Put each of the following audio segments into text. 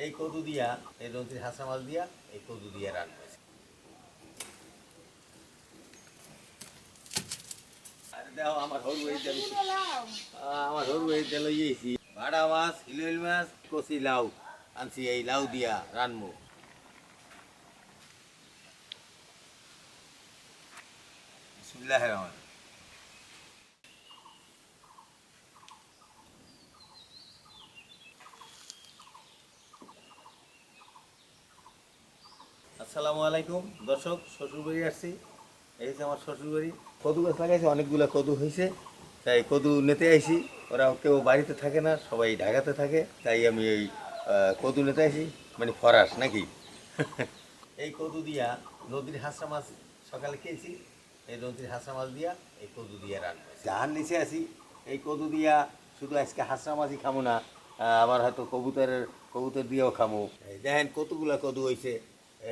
এই কদু দিয়া, এই রন্তির হাঁসা মাছ দিয়া এই কদু দিয়া রান্না হয়েছে। আরে দেখো আমার হরু এই তেল ইয়েছি ভাড়া মাছ, হিলেল মাছ, কচি লাউ আনছি, এই লাউ দিয়া রানবো। বিসমিল্লাহির রহমানির রহিম। আসসালামু আলাইকুম দর্শক, শ্বশুরবাড়ি আসছি। এই হচ্ছে আমার শ্বশুরবাড়ি। কদু গাছ লাগাইছে, অনেকগুলো কদু হয়েছে, তাই কদু নিতে আইছি। ওরা কেউ বাড়িতে থাকে না, সবাই ঢাকাতে থাকে, তাই আমি এই কদু নিতে আইছি, মানে ফরাস নাকি। এই কদু দিয়া নদীর হাঁসা মাছ সকালে খেয়েছি, এই নদীর হাঁসা মাছ দিয়া এই কদু দিয়া রান্না জাহান নিচে আছি। এই কদু দিয়া শুধু আজকে হাঁসা মাছই খামো না, আবার হয়তো কবুতর দিয়েও খামো। এই দেখেন কতগুলা কদু হয়েছে,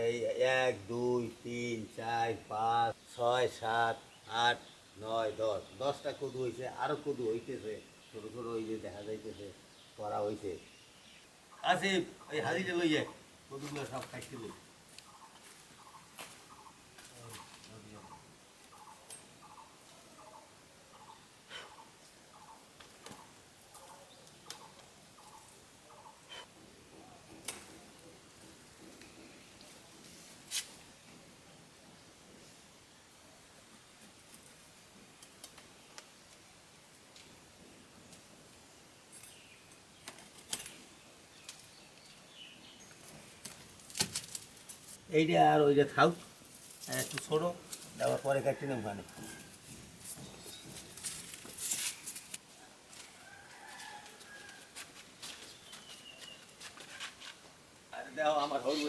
এই 1 2 3 4 5 6 7 8 9 10, 10টা কদু হয়েছে। আরো কদু হইতেছে, ছোট ছোট ওই যে দেখা যাইতেছে করা হয়েছে। আসিফ, এই হাজিটা লইয়ে কদুগুলো সব খাইতে লই। এইটা আর ওইটা থাক, একটু ছোটো, আবার পরে কাটতে নেব মানে। দেখো আমার হরু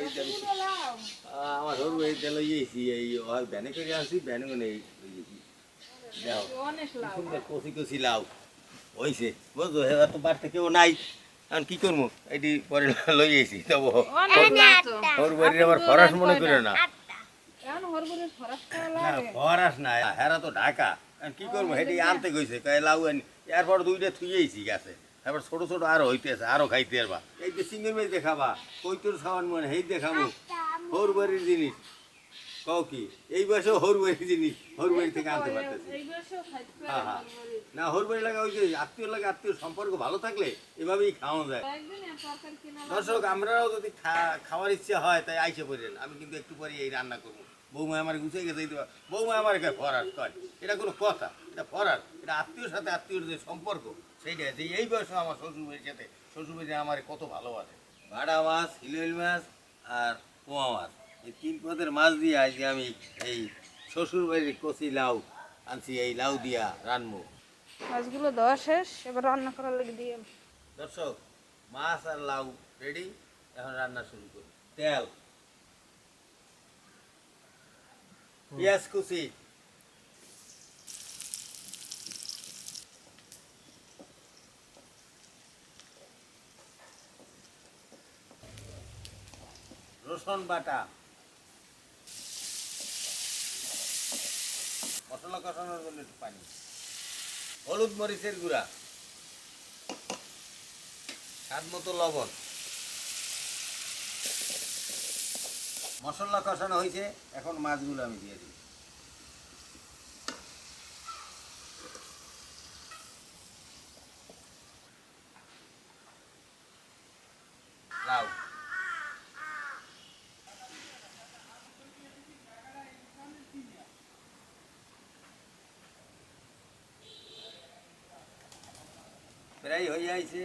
এই তেল ইয়েছি, এই ভ্যানে করে আনছি, ভ্যানে নেই দেখো সুন্দর কচি কচি লাউ হয়েছে, বুঝলো। এবার তো বাড়িতে কেউ নাই, এখন কি করবো, এটি পরে লই আইছি। তবু হরু বাড়ির আমার ফরাস মনে করে না, ফরাস না, হেরা তো ঢাকা। কি করবো, সেটি আনতে গেছে, লাউ আনি, এরপর 2টা থুয়েছি গাছে। এবার ছোট ছোট আরো হইতেছে, আরো খাইতে পারবা। এই যে সিঙ্গের মেয়ে দেখাবা, কৈতর খাওয়ান মনে হেই দেখাবো। হরুবাড়ির জিনিস কও কি, এই বয়সেও হরুবাড়ির জিনিস হরুবাড়ি থেকে আনতে পারতেছি। হ্যাঁ হ্যাঁ, না হরুবাড়ি লাগা ওই যে আত্মীয় লাগে, আত্মীয় সম্পর্ক ভালো থাকলে এভাবেই খাওয়া যায়। দর্শক, আমরাও যদি খাওয়ার ইচ্ছা হয় তাই আইসে পড়েন, আমি কিন্তু একটু পরে এই রান্না করবো। বৌমা আমার গুছিয়ে গেছে, বৌমা আমার ফরাস কয়, এটা কোনো কথা? এটা ফরাস, এটা আত্মীয়র সাথে আত্মীয়র যে সম্পর্ক, সেইটা যে এই বয়সে আমার শ্বশুরবাড়ির সাথে, শ্বশুরবাড়ি আমার কত ভালোবাসে। ভাড়া মাছ, হিলেল মাছ আর পোয়া মাছ, এই 3 পদের মাছ দিয়ে আজকে আমি এই শ্বশুরবাড়ির কচি লাউ আনছি, এই লাউ দিয়া রানবো। মাছগুলো দেওয়া শেষ, এবার রান্না করার লেগে দিয়ে। দর্শক, মাছ আর লাউ রেডি, এখন রান্না শুরু করি। তেল, পেঁয়াজ কুচি, রসুন বাটা, মশলা কষানোর জন্য একটু পানি, হলুদ মরিচের গুঁড়া, স্বাদ মতো লবণ। মশলা কষানো হয়েছে, এখন মাছগুলো আমি দিয়ে দিই। লাউ, প্রায় হয়ে যাইছে,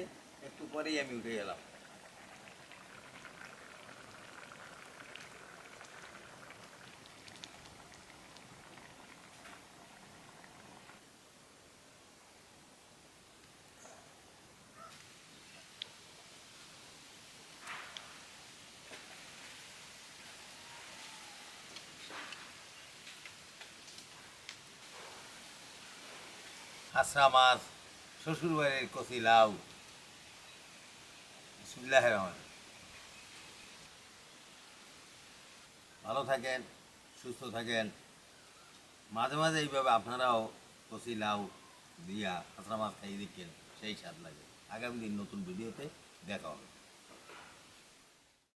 একটু পরেই আমি উঠে গেলাম। হাঁসা মাছ, শ্বশুরবাড়ির কচি লাউ। বিসমিল্লাহির রহমানির রহিম। ভালো থাকেন, সুস্থ থাকেন। মাঝে মাঝে এইভাবে আপনারাও কচি লাউ দিয়া হাঁসা মাছ খাইয়ে দেখেন, সেই স্বাদ লাগে। আগামী দিন নতুন ভিডিওতে দেখা হবে।